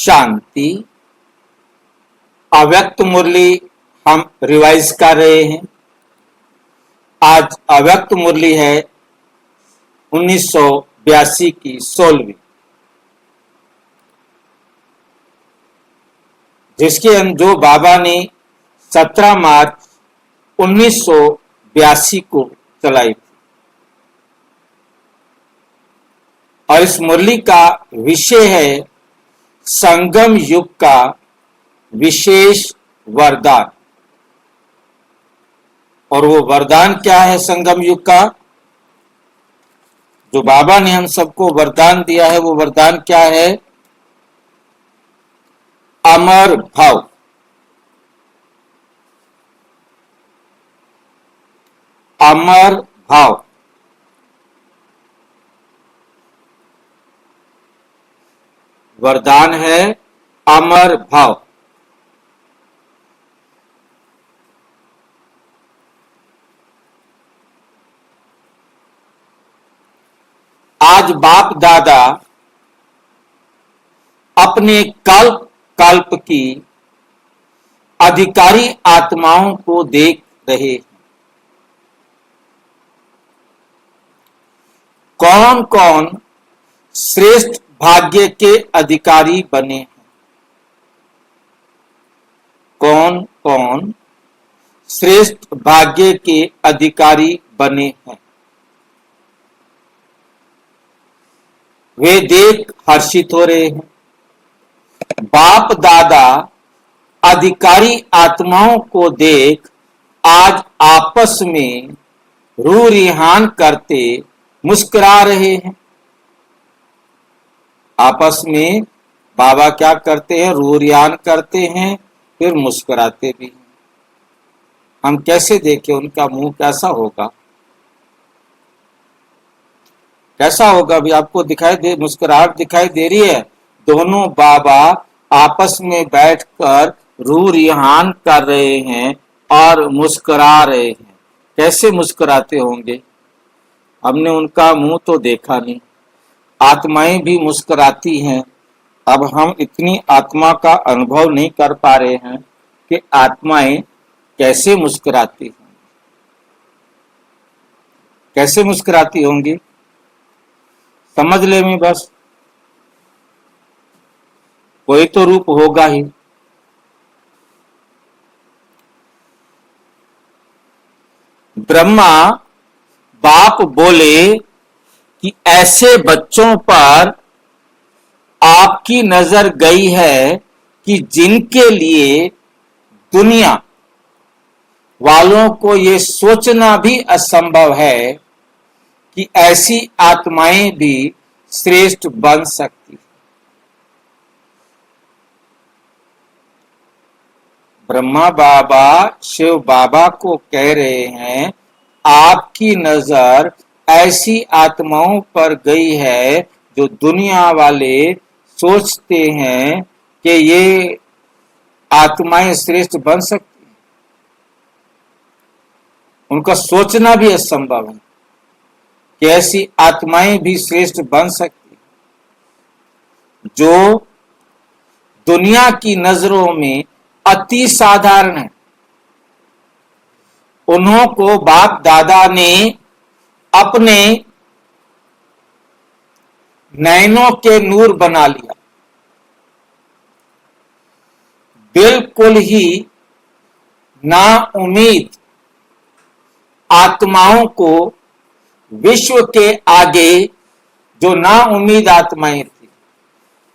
शांति। अव्यक्त मुरली हम रिवाइज कर रहे हैं। आज अव्यक्त मुरली है 1982 की 16वीं, जिसके जो बाबा ने 17 मार्च 1982 को चलाई थी। और इस मुरली का विषय है संगम युग का विशेष वरदान। और वो वरदान क्या है संगम युग का? जो बाबा ने हम सबको वरदान दिया है वो वरदान क्या है? अमर भाव। अमर भाव। वरदान है अमर भाव। आज बाप दादा अपने कल्प कल्प की अधिकारी आत्माओं को देख रहे हैं। कौन कौन श्रेष्ठ भाग्य के अधिकारी बने हैं? कौन कौन श्रेष्ठ भाग्य के अधिकारी बने हैं? वे देख हर्षित हो रहे हैं। बाप दादा अधिकारी आत्माओं को देख आज आपस में रू रिहान करते मुस्कुरा रहे हैं। आपस में बाबा क्या करते हैं? रू रिहान करते हैं, फिर मुस्कुराते भी हैं। हम कैसे देखें उनका मुंह कैसा होगा? कैसा होगा भी आपको दिखाई दे, मुस्कुराहट दिखाई दे रही है। दोनों बाबा आपस में बैठकर रू रिहान कर रहे हैं और मुस्कुरा रहे हैं। कैसे मुस्कुराते होंगे? हमने उनका मुंह तो देखा नहीं। आत्माएं भी मुस्कुराती हैं। अब हम इतनी आत्मा का अनुभव नहीं कर पा रहे हैं कि आत्माएं कैसे मुस्कुराती हैं। कैसे मुस्कुराती होंगी समझ ले में, बस कोई तो रूप होगा ही। ब्रह्मा बाप बोले कि ऐसे बच्चों पर आपकी नजर गई है कि जिनके लिए दुनिया वालों को ये सोचना भी असंभव है कि ऐसी आत्माएं भी श्रेष्ठ बन सकती। ब्रह्मा बाबा शिव बाबा को कह रहे हैं आपकी नजर ऐसी आत्माओं पर गई है जो दुनिया वाले सोचते हैं कि ये आत्माएं श्रेष्ठ बन सकती। उनका सोचना भी असंभव है कि ऐसी आत्माएं भी श्रेष्ठ बन सकती जो दुनिया की नजरों में अति साधारण है। उन्हों को बाप दादा ने अपने नैनों के नूर बना लिया। बिल्कुल ही ना उम्मीद आत्माओं को विश्व के आगे, जो ना उम्मीद आत्माएं थी,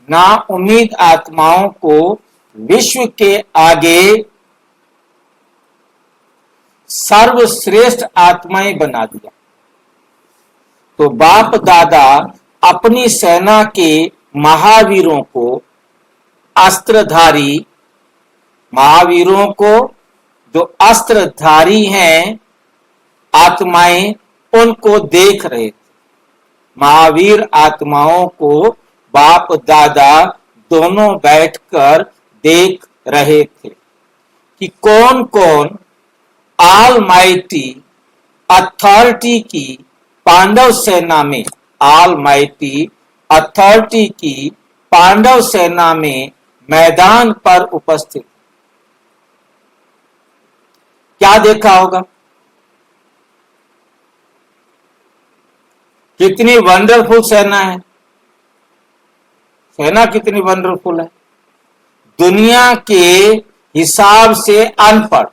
ना उम्मीद आत्माओं को विश्व के आगे सर्वश्रेष्ठ आत्माएं बना दिया। तो बाप दादा अपनी सेना के महावीरों को, अस्त्रधारी महावीरों को, जो अस्त्रधारी हैं आत्माएं, उनको देख रहे थे। महावीर आत्माओं को बाप दादा दोनों बैठकर देख रहे थे कि कौन कौन ऑलमाइटी अथॉरिटी की पांडव सेना में, ऑलमाइटी अथॉरिटी की पांडव सेना में मैदान पर उपस्थित। क्या देखा होगा? कितनी वंडरफुल सेना है, सेना कितनी वंडरफुल है। दुनिया के हिसाब से अनपढ़,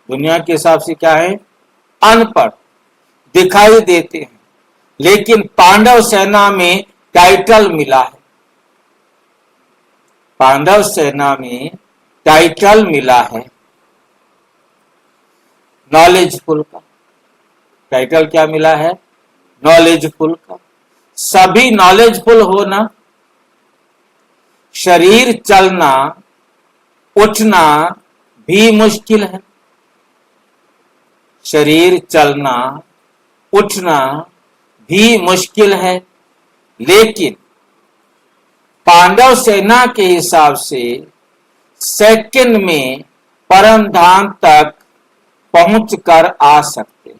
दुनिया के हिसाब से क्या है? अनपढ़ दिखाई देते हैं, लेकिन पांडव सेना में टाइटल मिला है, पांडव सेना में टाइटल मिला है नॉलेजफुल का। टाइटल क्या मिला है? नॉलेजफुल का। सभी नॉलेजफुल होना, शरीर चलना उठना भी मुश्किल है, शरीर चलना उठना भी मुश्किल है, लेकिन पांडव सेना के हिसाब से सेकंड में परम धाम तक पहुंचकर आ सकते।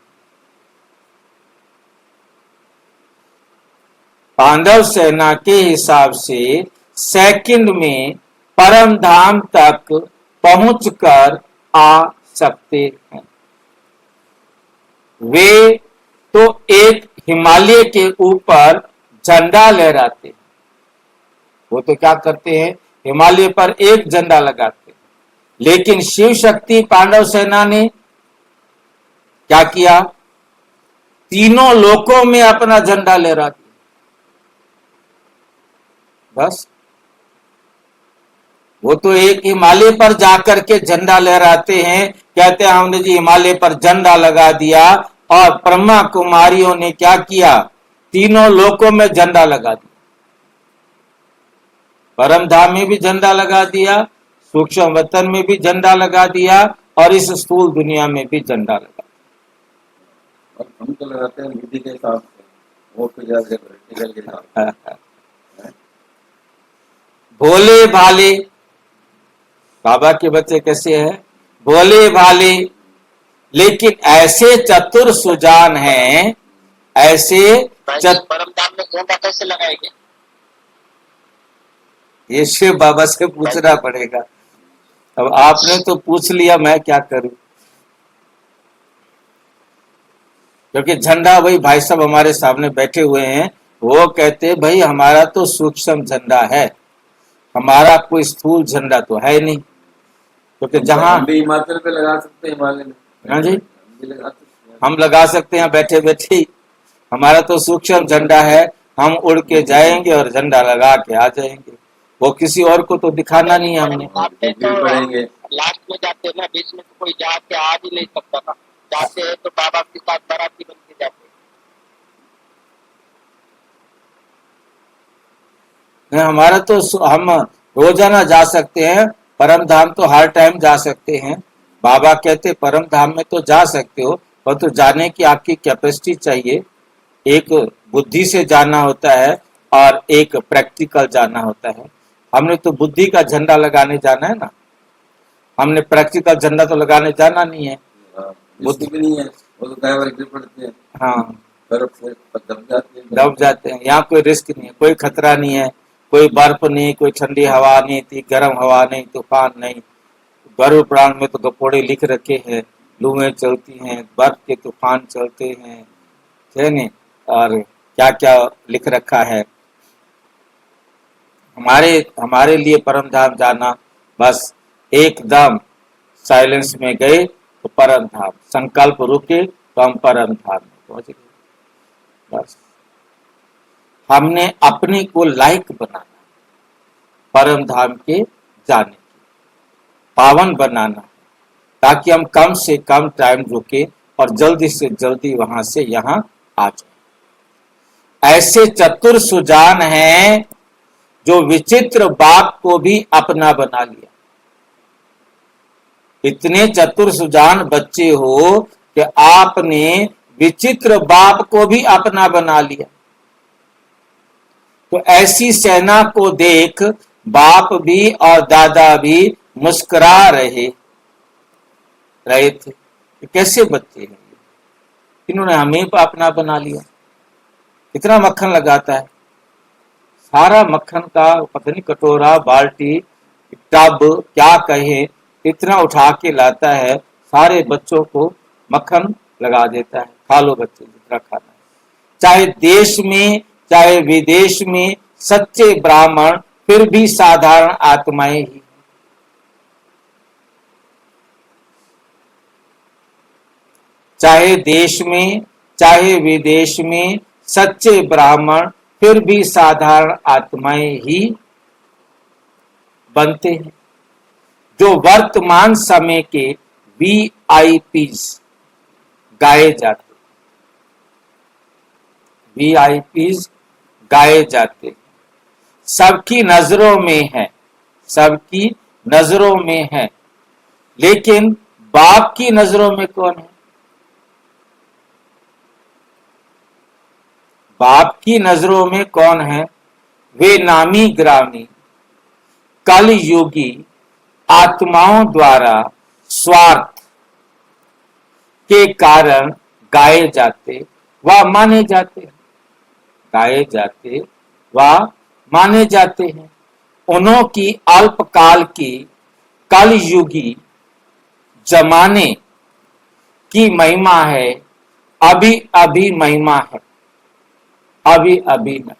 पांडव सेना के हिसाब से सेकंड में परम धाम तक पहुंचकर आ सकते हैं। वे तो एक हिमालय के ऊपर झंडा लहराते, वो तो क्या करते हैं? हिमालय पर एक झंडा लगाते। लेकिन शिव शक्ति पांडव सेना ने क्या किया? तीनों लोकों में अपना झंडा लहरा दिया। बस वो तो एक हिमालय पर जाकर के झंडा लहराते हैं, कहते हैं हमने जी हिमालय पर झंडा लगा दिया, और ब्रह्मा कुमारियों ने क्या किया? तीनों लोकों में झंडा लगा दिया। परम धाम में भी झंडा लगा दिया, सूक्ष्म वतन में भी झंडा लगा दिया, और इस स्थूल दुनिया में भी झंडा लगा दिया। और हम तो लगाते हैं बुद्धि के हिसाब से, वो तो ज्यादा प्रैक्टिकल के हिसाब से। भोले भाले बाबा के बच्चे कैसे हैं? भोले भाले, लेकिन ऐसे चतुर सुजान हैं, ऐसे परम धाम में झंडा कैसे लगाएंगे? ये शिव बाबा से पूछना पड़ेगा। अब आपने तो पूछ लिया, मैं क्या करूं? क्योंकि झंडा वही भाई साहब हमारे सामने बैठे हुए हैं, वो कहते हैं भाई हमारा तो सूक्ष्म झंडा है, हमारा कोई स्थूल झंडा तो है नहीं। क्योंकि जहां हम भी हिमाचल पे लगा सकते हैं, हिमालय में। हाँ जी, हम लगा सकते हम लगा सकते हैं हैं बैठे बैठे ही। हमारा तो सूक्ष्म झंडा है, हम उड़ के जाएंगे और झंडा लगा के आ जाएंगे। वो किसी और को तो दिखाना नहीं है हमने। आपने तो पड़ेंगे। लास्ट में जाते हैं ना, बीच में तो कोई जाके आ ही नहीं सकता ना। जाते हैं तो बाबा के साथ बाराती बन के जाते नहीं, हमारा तो हम रोजाना जा सकते हैं, परम धाम तो हर टाइम जा सकते हैं। बाबा कहते परम धाम में तो जा सकते हो, पर तो जाने की आपकी कैपेसिटी चाहिए। एक बुद्धि से जाना होता है और एक प्रैक्टिकल जाना होता है। हमने तो बुद्धि का झंडा लगाने जाना है ना, हमने प्रैक्टिकल झंडा तो लगाने जाना नहीं है। बुद्धि भी नहीं है, वो तो कई बार गिर पड़ते हैं, हाँ, बर्फ से दब जाते हैं। दब जाते हैं। यहाँ कोई रिस्क नहीं है, कोई खतरा नहीं है, कोई बर्फ नहीं, कोई ठंडी हवा नहीं थी, गर्म हवा नहीं, तूफान नहीं। गर्भ पुराण में तो गपोड़े लिख रखे हैं, लूहें चलती हैं, बर्फ के तूफान चलते हैं, है नहीं, और क्या क्या लिख रखा है। हमारे लिए परम धाम जाना बस एकदम साइलेंस में गए तो परम धाम, संकल्प रुके तो हम परम धाम में पहुंच गए। बस हमने अपने को लायक बनाना, परम धाम के जाने की, पावन बनाना, ताकि हम कम से कम टाइम रुके और जल्दी से जल्दी वहां से यहाँ आ जाए। ऐसे चतुर सुजान हैं जो विचित्र बाप को भी अपना बना लिया। इतने चतुर सुजान बच्चे हो कि आपने विचित्र बाप को भी अपना बना लिया। तो ऐसी सेना को देख बाप भी और दादा भी मुस्कुरा रहे थे। कैसे बच्चे हैं, इन्होंने हमें अपना बना लिया। कितना मक्खन लगाता है, सारा मक्खन का पता नहीं कटोरा बाल्टी टब क्या कहे इतना उठा के लाता है, सारे बच्चों को मक्खन लगा देता है, खा लो बच्चे जितना खाना है। चाहे देश में चाहे विदेश में सच्चे ब्राह्मण फिर भी साधारण आत्माएं ही। चाहे देश में चाहे विदेश में सच्चे ब्राह्मण फिर भी साधारण आत्माएं ही बनते हैं। जो वर्तमान समय के वीआईपीज गाए जाते, वीआईपीज गाए जाते, सबकी नजरों में है, सबकी नजरों में है, लेकिन बाप की नजरों में कौन है? बाप की नजरों में कौन है? वे नामी ग्रामी कल युगी आत्माओं द्वारा स्वार्थ के कारण गाए जाते व माने जाते हैं, गाए जाते व माने जाते हैं। उन्हों की अल्पकाल की कल युगी जमाने की महिमा है, अभी अभी महिमा है, अभी अभी नहीं,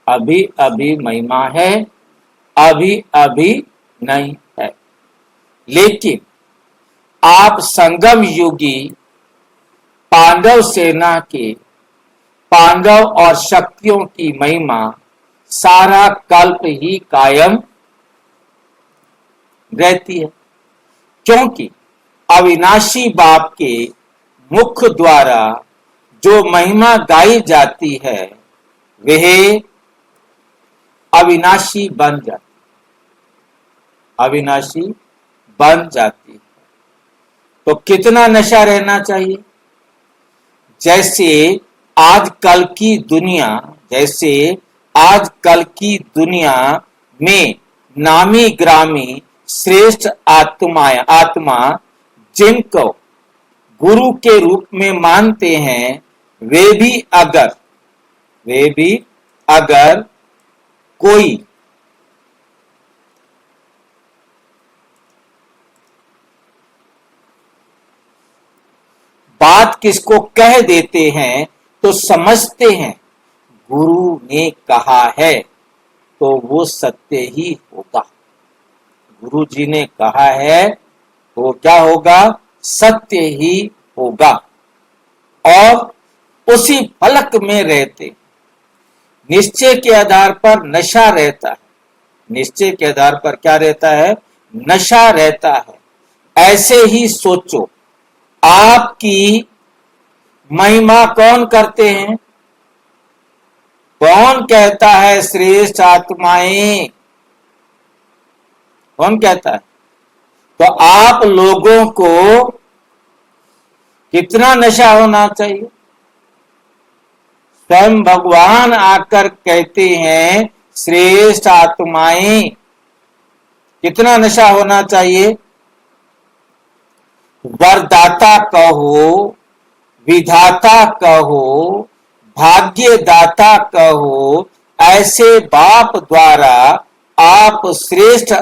अभी अभी महिमा है, अभी अभी नहीं है। लेकिन आप संगम युगी पांडव सेना के पांडव और शक्तियों की महिमा सारा कल्प ही कायम रहती है, क्योंकि अविनाशी बाप के मुख द्वारा जो महिमा गाई जाती है वह अविनाशी बन जाती, अविनाशी बन जाती है। तो कितना नशा रहना चाहिए? जैसे आजकल की दुनिया, जैसे आजकल की दुनिया में नामी ग्रामी श्रेष्ठ आत्मा जिनको गुरु के रूप में मानते हैं, वे भी अगर कोई बात किसको कह देते हैं तो समझते हैं गुरु ने कहा है तो वो सत्य ही होगा। गुरु जी ने कहा है तो क्या होगा? सत्य ही होगा। और उसी फलक में रहते, निश्चय के आधार पर नशा रहता है, निश्चय के आधार पर क्या रहता है? नशा रहता है। ऐसे ही सोचो, आपकी महिमा कौन करते हैं? कौन कहता है श्रेष्ठ आत्माएं? कौन कहता है? तो आप लोगों को कितना नशा होना चाहिए? स्वयं भगवान आकर कहते हैं श्रेष्ठ आत्माएं, कितना नशा होना चाहिए? वरदाता कहो, विधाता कहो, भाग्यदाता कहो, ऐसे बाप द्वारा आप श्रेष्ठ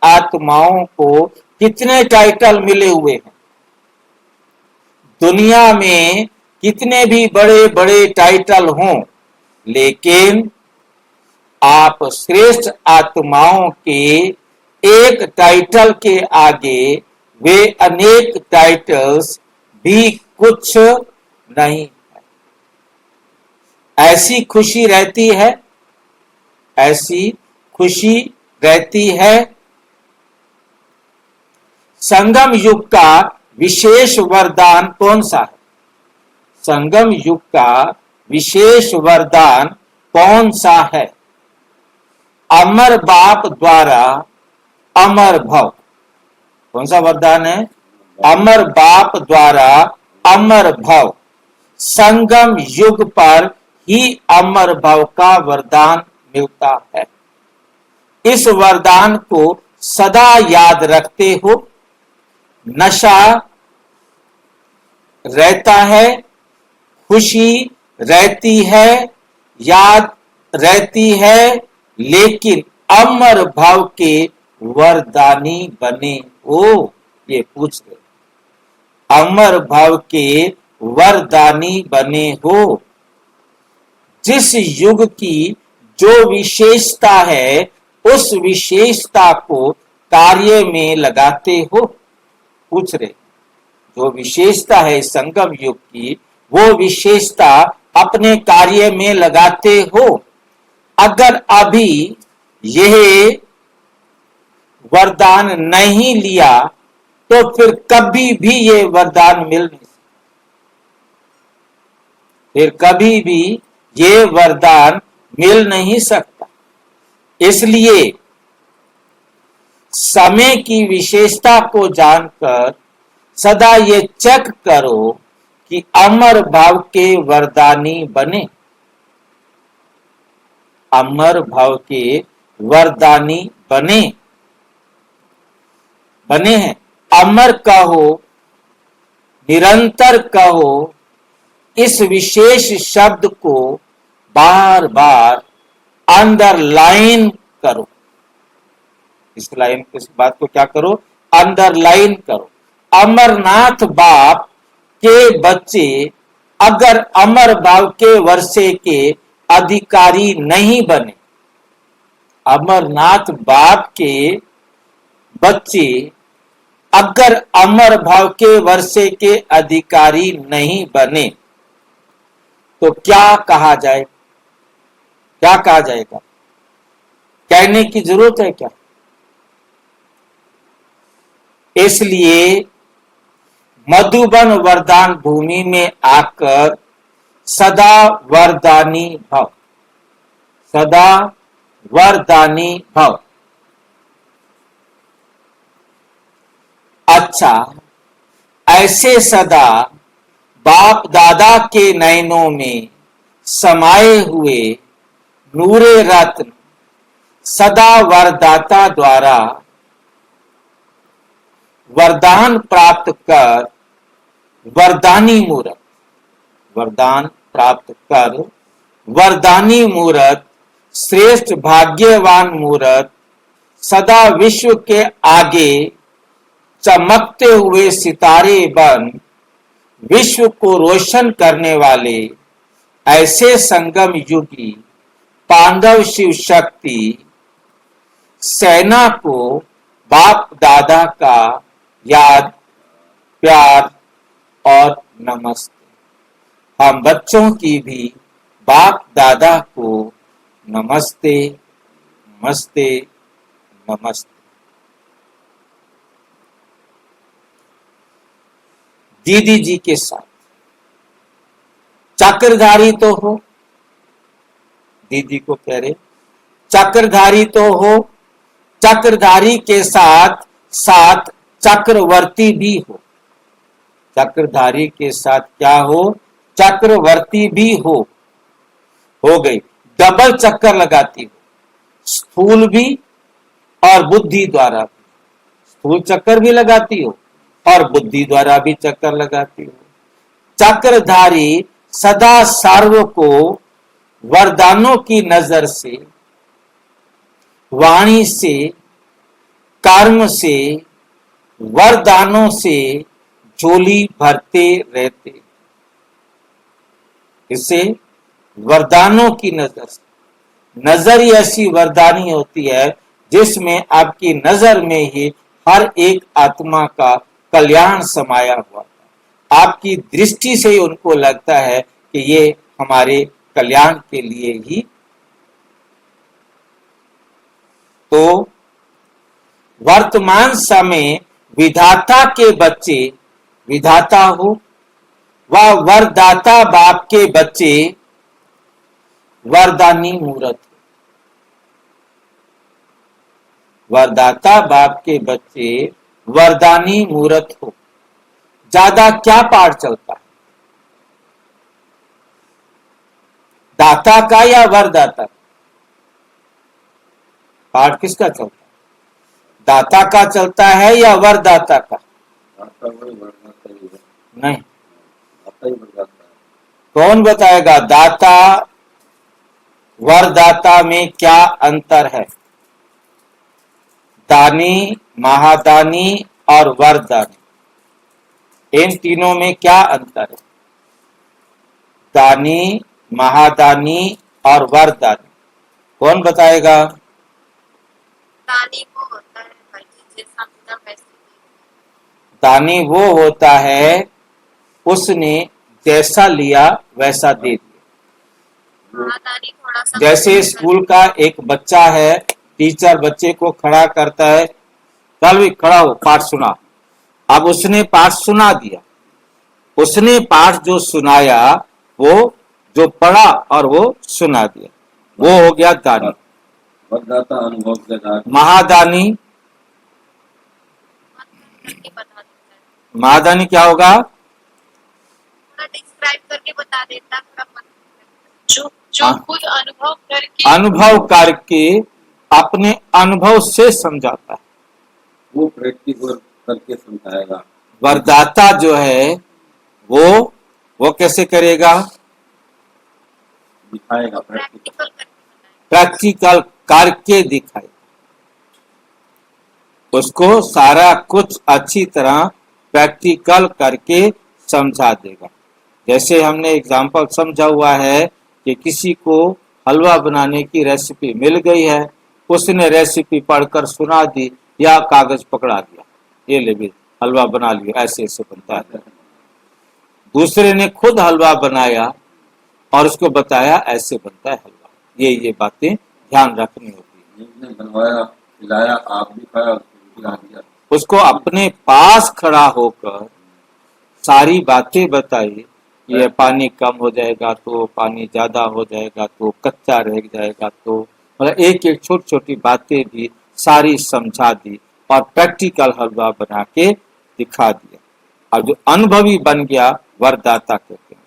आत्माओं को कितने टाइटल मिले हुए हैं? दुनिया में कितने भी बड़े बड़े टाइटल हों, लेकिन आप श्रेष्ठ आत्माओं के एक टाइटल के आगे वे अनेक टाइटल्स भी कुछ नहीं है। ऐसी खुशी रहती है, ऐसी खुशी रहती है। संगम युग का विशेष वरदान कौन सा है? संगम युग का विशेष वरदान कौन सा है? अमर बाप द्वारा अमर भव। कौन सा वरदान है? अमर बाप द्वारा अमर भव। संगम युग पर ही अमर भव का वरदान मिलता है। इस वरदान को सदा याद रखते हो। नशा रहता है, खुशी रहती है, याद रहती है, लेकिन अमर भाव के वरदानी बने हो। ये पूछ रहे, अमर भाव के वरदानी बने हो। जिस युग की जो विशेषता है, उस विशेषता को कार्य में लगाते हो। पूछ रहे, जो विशेषता है संगम युग की, वो विशेषता अपने कार्य में लगाते हो। अगर अभी यह वरदान नहीं लिया तो फिर कभी भी ये वरदान मिल नहीं सकता, फिर कभी भी ये वरदान मिल नहीं सकता। इसलिए समय की विशेषता को जानकर सदा ये चेक करो कि अमर भाव के वरदानी बने, अमर भाव के वरदानी बने हैं। अमर कहो, निरंतर कहो, इस विशेष शब्द को बार बार अंडरलाइन करो। इस लाइन, इस बात को क्या करो, अंडरलाइन करो। अमरनाथ बाप के बच्चे अगर अमर भाव के वर्षे के अधिकारी नहीं बने, अमरनाथ बाप के बच्चे अगर अमर भाव के वर्षे के अधिकारी नहीं बने तो क्या कहा जाए, क्या कहा जाएगा? कहने की जरूरत है क्या? इसलिए मधुबन वरदान भूमि में आकर सदा वरदानी भव, सदा वरदानी भव। अच्छा, ऐसे सदा बाप दादा के नयनों में समाये हुए नूरे रत्न सदा वरदाता द्वारा वरदान प्राप्त कर वरदानी मूरत, वरदान प्राप्त कर वरदानी मूरत, श्रेष्ठ भाग्यवान मूरत, सदा विश्व के आगे चमकते हुए सितारे बन विश्व को रोशन करने वाले ऐसे संगम युगी पांडव शिव शक्ति सेना को बाप दादा का याद, प्यार और नमस्ते। हम बच्चों की भी बाप दादा को नमस्ते, नमस्ते, नमस्ते। दीदी जी के साथ चक्रधारी तो हो, दीदी को कह रहे चक्रधारी तो हो, चक्रधारी के साथ साथ चक्रवर्ती भी हो। चक्रधारी के साथ क्या हो? चक्रवर्ती भी हो गई। डबल चक्कर लगाती हो, स्थूल भी और बुद्धि द्वारा भी। स्थूल चक्कर भी लगाती हो और बुद्धि द्वारा भी चक्कर लगाती हो। चक्रधारी सदा सर्व को वरदानों की नजर से, वाणी से, कर्म से, वरदानों से झोली भरते रहते। इसे वरदानों की नजर से, नजर ही ऐसी वरदानी होती है जिसमें आपकी नजर में ही हर एक आत्मा का कल्याण समाया हुआ है। आपकी दृष्टि से ही उनको लगता है कि ये हमारे कल्याण के लिए ही। तो वर्तमान समय विधाता के बच्चे विधाता हो, वह वरदाता बाप के बच्चे वरदानी मूरत हो। वरदाता बाप के बच्चे वरदानी मूरत हो। ज्यादा क्या पाठ चलता है, दाता का या वरदाता? पाठ किसका चलता है? दाता का चलता है या वरदाता का? दाता वही वरदाता ही है। नहीं, दाता ही वरदाता है। कौन बताएगा? दाता वरदाता में क्या अंतर है? दानी, महादानी और वरदानी, इन तीनों में क्या अंतर है? दानी, महादानी और वरदानी, कौन बताएगा? दानी वो होता है भाई जी जैसा मिला वैसे ही। दानी वो होता है उसने जैसा लिया वैसा दे दिया। महादानी थोड़ा सा जैसे स्कूल का एक बच्चा है, टीचर बच्चे को खड़ा करता है, चल भी खड़ा हो, पाठ सुना। अब उसने पाठ सुना दिया, उसने पाठ जो सुनाया वो जो पढ़ा और वो सुना दिया, वो हो गया दानी। वरदाता अनुभव के साथ महादानी, करके बता देता है, महादानी क्या होगा? थोड़ा डिस्क्राइब करके बता देता है, थोड़ा जो हाँ। खुद अनुभव करके अनुभव करके अपने अनुभव से समझाता है। वो प्रैक्टिकल करके समझाएगा। वरदाता जो है वो कैसे करेगा? दिखाएगा प्रैक्टिकल। प्रैक्टिकल करके बताएगा। प्रैक्टिकल करके दिखाए, उसको सारा कुछ अच्छी तरह प्रैक्टिकल करके समझा देगा। जैसे हमने एग्जाम्पल समझा हुआ है कि किसी को हलवा बनाने की रेसिपी मिल गई है, उसने रेसिपी पढ़कर सुना दी या कागज पकड़ा दिया, ये ले भी हलवा बना लिया, ऐसे ऐसे बनता है। दूसरे ने खुद हलवा बनाया और उसको बताया ऐसे बनता है हलवा। ये बातें ध्यान रखनी होती है। जिसने बनवाया खिलाया, आप भी खाया, उसको खिला दिया। उसको अपने पास खड़ा होकर सारी बातें बताई, ये पानी कम हो जाएगा तो, पानी ज्यादा हो जाएगा तो, कच्चा रह जाएगा तो, मतलब एक एक छोटी छोटी बातें भी सारी समझा दी और प्रैक्टिकल हलवा बना के दिखा दिया। और जो अनुभवी बन गया वरदाता कहते हैं।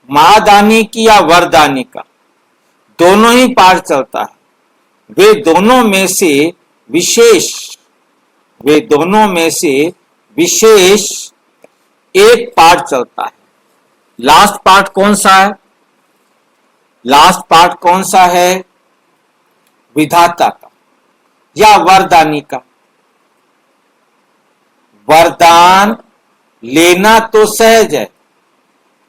महादानी की या वरदानी का दोनों ही पाठ चलता है। वे दोनों में से विशेष एक पार्ट चलता है। लास्ट पार्ट कौन सा है? लास्ट पार्ट कौन सा है? विधाता का या वरदानी का। वरदान लेना तो सहज है,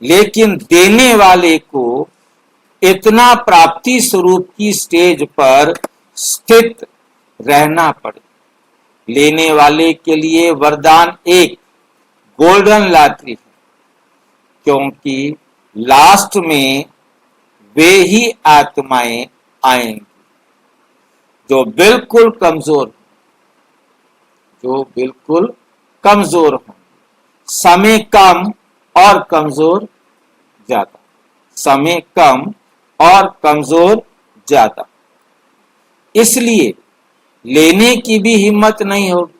लेकिन देने वाले को इतना प्राप्ति स्वरूप की स्टेज पर स्थित रहना पड़े। लेने वाले के लिए वरदान एक गोल्डन लॉटरी है, क्योंकि लास्ट में वे ही आत्माएं आएंगी जो बिल्कुल कमजोर होंगे। समय कम और कमजोर ज्यादा, समय कम और कमजोर ज्यादा, इसलिए लेने की भी हिम्मत नहीं होगी।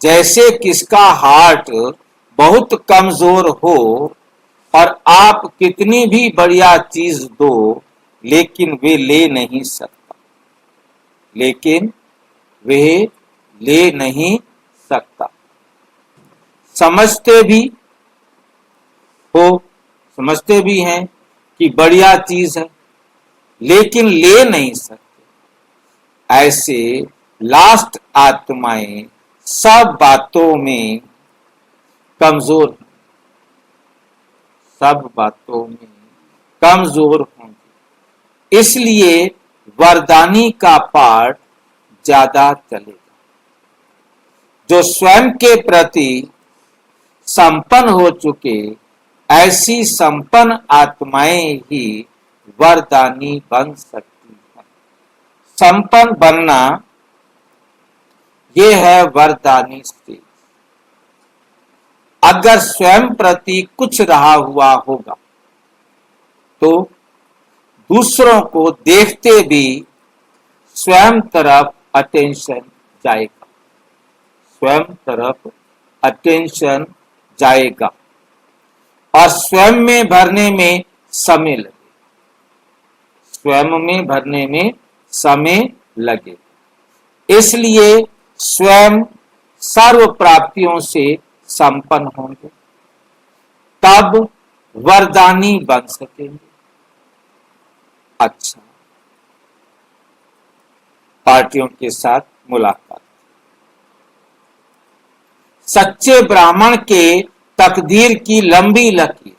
जैसे किसका हार्ट बहुत कमजोर हो और आप कितनी भी बढ़िया चीज दो, लेकिन वे ले नहीं सकता। समझते भी हैं कि बढ़िया चीज है, लेकिन ले नहीं सकते। ऐसे लास्ट आत्माएं सब बातों में कमजोर होंगे, इसलिए वरदानी का पाठ ज्यादा चलेगा। जो स्वयं के प्रति संपन्न हो चुके, ऐसी संपन्न आत्माएं ही वरदानी बन सकती हैं। संपन्न बनना ये है वरदानी स्टेज। अगर स्वयं प्रति कुछ रहा हुआ होगा तो दूसरों को देखते भी स्वयं तरफ अटेंशन जाएगा और स्वयं में भरने में समय लगे। इसलिए स्वयं सर्व प्राप्तियों से संपन्न होंगे तब वरदानी बन सकेंगे। अच्छा, पार्टियों के साथ मुलाकात। सच्चे ब्राह्मण के तकदीर की लंबी लकीर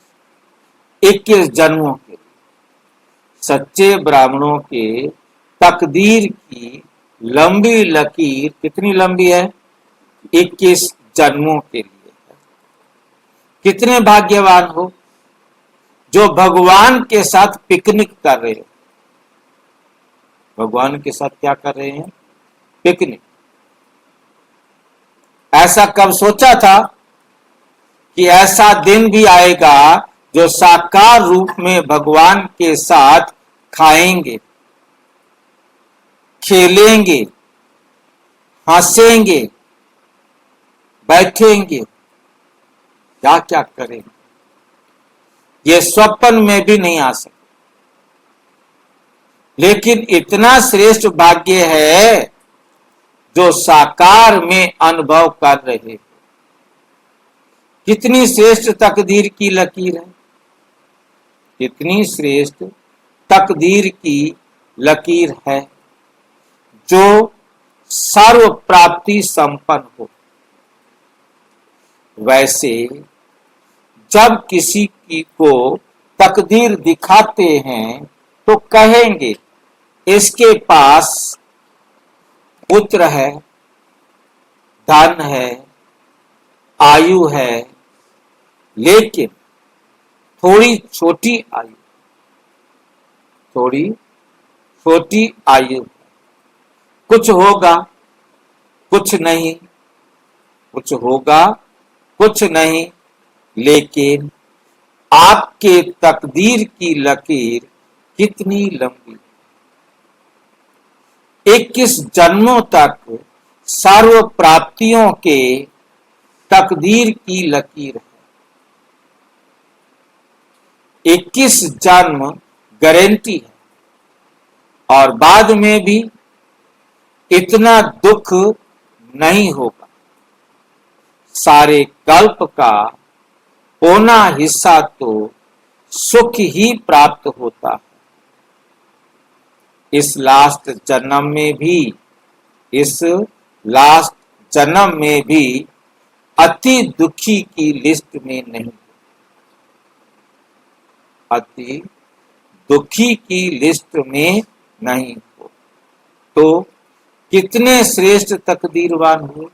21 जन्मों के लिए। सच्चे ब्राह्मणों के तकदीर की लंबी लकीर कितनी लंबी है? 21 जन्मों के लिए। कितने भाग्यवान हो जो भगवान के साथ पिकनिक कर रहे हो। भगवान के साथ क्या कर रहे हैं? पिकनिक। ऐसा कब सोचा था कि ऐसा दिन भी आएगा जो साकार रूप में भगवान के साथ खाएंगे, खेलेंगे, हंसेंगे, बैठेंगे, क्या क्या करेंगे, ये स्वप्न में भी नहीं आ सकता। लेकिन इतना श्रेष्ठ भाग्य है जो साकार में अनुभव कर रहे हैं। कितनी श्रेष्ठ तकदीर की लकीर है, कितनी श्रेष्ठ तकदीर की लकीर है जो सर्व प्राप्ति संपन्न हो। वैसे जब किसी की को तकदीर दिखाते हैं तो कहेंगे इसके पास पुत्र है, धन है, आयु है, लेकिन थोड़ी छोटी आयु, थोड़ी छोटी आयु, कुछ होगा कुछ नहीं, कुछ होगा कुछ नहीं, लेकिन आपके तकदीर की लकीर कितनी लंबी। 21 जन्मों तक सर्व प्राप्तियों के तकदीर की लकीर है। 21 जन्म गारंटी है और बाद में भी इतना दुख नहीं होगा। सारे कल्प का पौना हिस्सा तो सुख ही प्राप्त होता है। इस लास्ट जन्म में भी, इस लास्ट जन्म में भी अति दुखी की लिस्ट में नहीं, अति दुखी की लिस्ट में नहीं हो तो कितने श्रेष्ठ तकदीरवान हुए,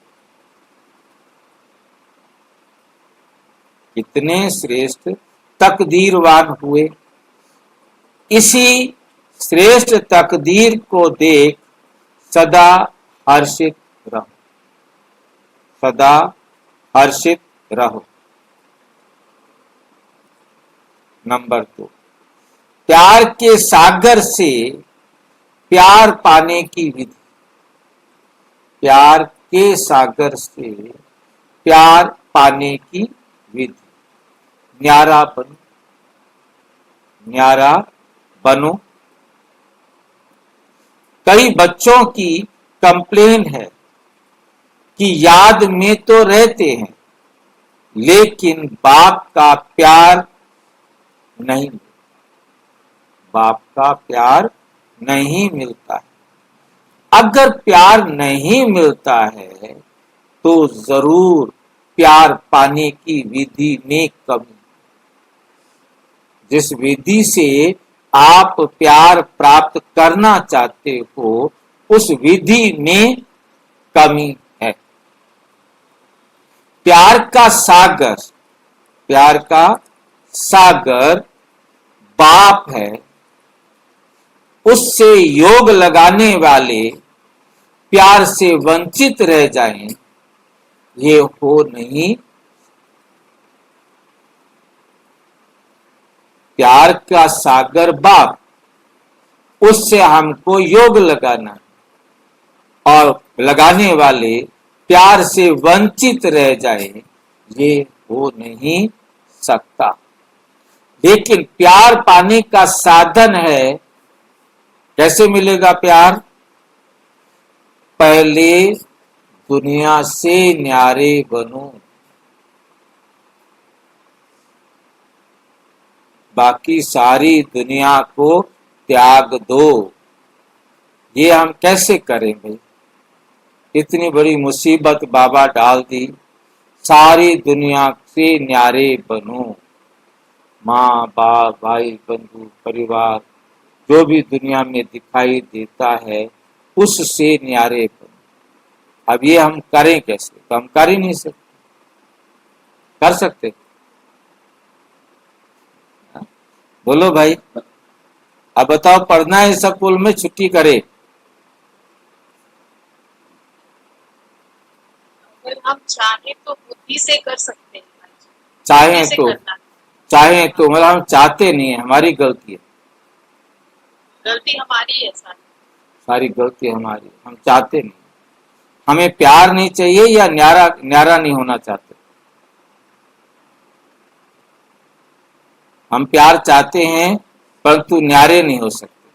कितने श्रेष्ठ तकदीरवान हुए। इसी श्रेष्ठ तकदीर को देख सदा हर्षित रहो, सदा हर्षित रहो। नंबर 2, प्यार के सागर से प्यार पाने की विधि। प्यार के सागर से प्यार पाने की विधि। न्यारा बनो, न्यारा बनो। कई बच्चों की कंप्लेन है कि याद में तो रहते हैं लेकिन बाप का प्यार नहीं, बाप का प्यार नहीं मिलता है। अगर प्यार नहीं मिलता है तो जरूर प्यार पाने की विधि में कमी। जिस विधि से आप प्यार प्राप्त करना चाहते हो उस विधि में कमी है। प्यार का सागर, प्यार का सागर बाप है। उससे योग लगाने वाले प्यार से वंचित रह जाएं, ये हो नहीं। प्यार का सागर बाप, उससे हमको योग लगाना और लगाने वाले प्यार से वंचित रह जाए, ये हो नहीं सकता। लेकिन प्यार पाने का साधन है। कैसे मिलेगा प्यार? पहले दुनिया से न्यारे बनो। बाकी सारी दुनिया को त्याग दो। ये हम कैसे करें भाई? इतनी बड़ी मुसीबत बाबा डाल दी, सारी दुनिया से न्यारे बनो। माँ बाप भाई बंधु परिवार जो भी दुनिया में दिखाई देता है उससे न्यारे बनो। अब ये हम करें कैसे? तो हम कर ही नहीं सकते। कर सकते? बोलो भाई, अब बताओ, पढ़ना है स्कूल में, छुट्टी करे? अगर हम चाहें तो बुद्धि से कर सकते हैं भाई जी। चाहे बुद्धि से तो, करना है। चाहे तो मतलब हम चाहते नहीं है, हमारी गलती है। गलती हमारी है सारी। सारी गलती हमारी, हम चाहते नहीं। हमें प्यार नहीं चाहिए या न्यारा न्यारा नहीं होना चाहते? हम प्यार चाहते हैं परंतु न्यारे नहीं हो सकते।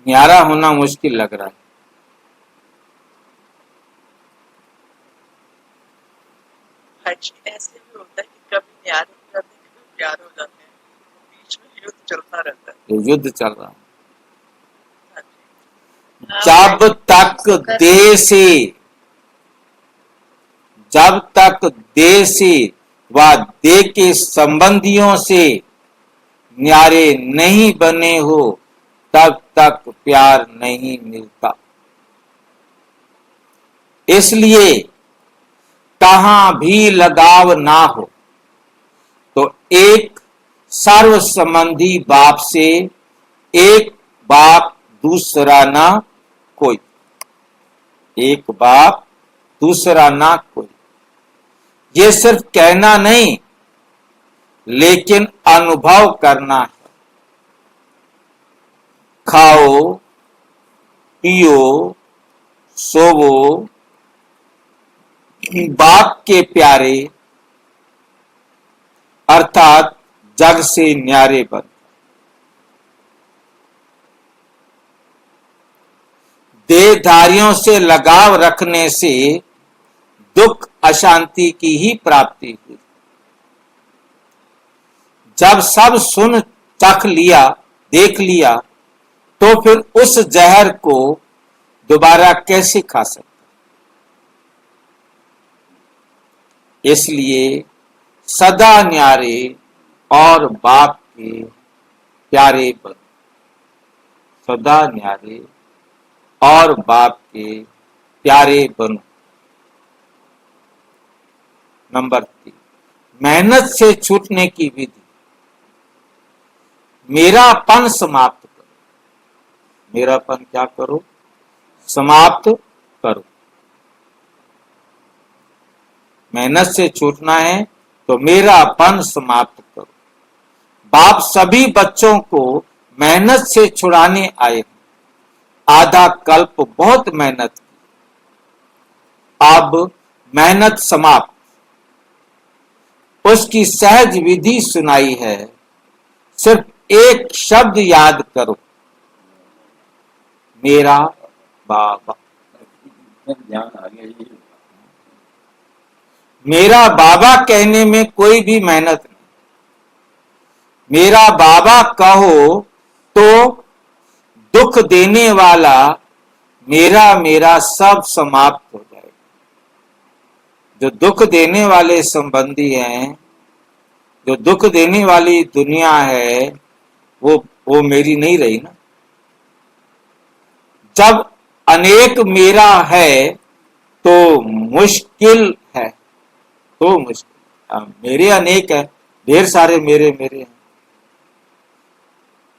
न्यारा होना मुश्किल लग रहा है। भाई जी, ऐसे भी होता है कि कभी न्यारे हो जाते हैं, कभी प्यार हो जाते हैं, बीच में युद्ध चलता रहता है। ये युद्ध चल रहा है। हाँ जी। जब तक देह से, जब तक देह से व देह के संबंधियों से न्यारे नहीं बने हो तब तक प्यार नहीं मिलता। इसलिए कहां भी लगाव ना हो तो एक सर्व संबंधी बाप से, एक बाप दूसरा ना कोई, एक बाप दूसरा ना कोई। ये सिर्फ कहना नहीं लेकिन अनुभव करना है। खाओ पियो सोवो, बाप के प्यारे अर्थात जग से न्यारे बन। देहधारियों से लगाव रखने से दुख अशांति की ही प्राप्ति हुई। जब सब सुन चख लिया, देख लिया, तो फिर उस जहर को दोबारा कैसे खा सकते? इसलिए सदा न्यारे और बाप के प्यारे बनो। सदा न्यारे और बाप के प्यारे बनो। नंबर 3, मेहनत से छूटने की विधि। मेरापन समाप्त करो। मेरापन क्या करो? समाप्त करो। मेहनत से छूटना है तो मेरापन समाप्त करो। बाप सभी बच्चों को मेहनत से छुड़ाने आए। आधा कल्प बहुत मेहनत की, अब मेहनत समाप्त। उसकी सहज विधि सुनाई है। सिर्फ एक शब्द याद करो, मेरा बाबा। ध्यान आ गया ये। मेरा बाबा कहने में कोई भी मेहनत नहीं। मेरा बाबा कहो तो दुख देने वाला मेरा मेरा सब समाप्त हो जाएगा। जो दुख देने वाले संबंधी हैं, जो दुख देने वाली दुनिया है, वो मेरी नहीं रही ना। जब अनेक मेरा है तो मुश्किल है, तो मुश्किल। मेरे अनेक है, ढेर सारे मेरे मेरे हैं।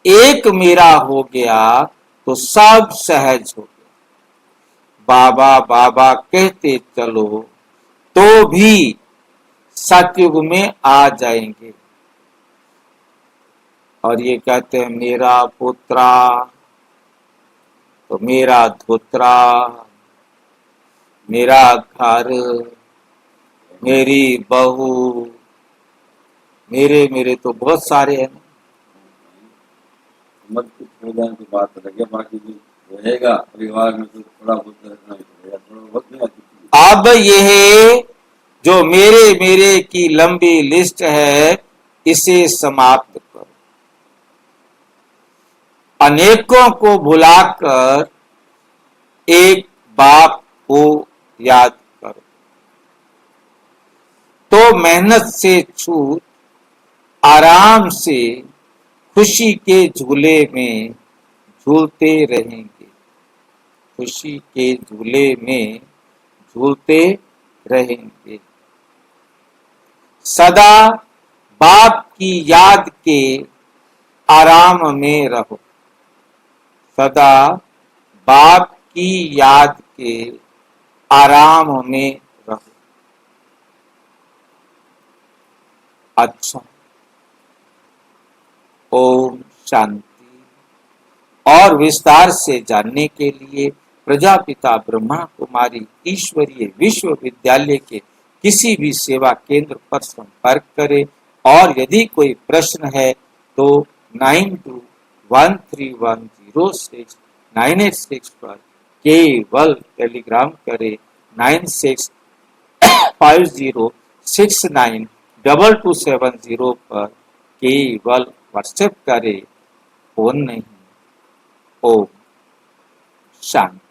एक मेरा हो गया तो सब सहज हो गया। बाबा बाबा कहते चलो तो भी सतयुग में आ जाएंगे। और ये कहते हैं मेरा पुत्रा तो मेरा धोत्रा, मेरा घर, मेरी बहू, मेरे मेरे तो बहुत सारे हैं। मत कुछ हो जाए तो बात लगे, बाकी जो रहेगा परिवार में तो थोड़ा बहुत रहना ही पड़ेगा, थोड़ा बहुत नहीं आती। अब यह जो मेरे मेरे की लंबी लिस्ट है इसे समाप्त करो। अनेकों को भुलाकर एक बाप को याद करो, तो मेहनत से छूट आराम से खुशी के झूले में झूलते रहेंगे, खुशी के झूले में झूलते रहेंगे। सदा बाप की याद के आराम में रहो, सदा बाप की याद के आराम में रहो। अच्छा, ओम शांति। और विस्तार से जानने के लिए प्रजापिता ब्रह्मा कुमारी ईश्वरीय विश्वविद्यालय के किसी भी सेवा केंद्र पर संपर्क करें, और यदि कोई प्रश्न है तो 9213106986 पर केवल टेलीग्राम करें। 9650692270 पर केवल व्हाट्सएप करें, फोन नहीं। ओम शांति।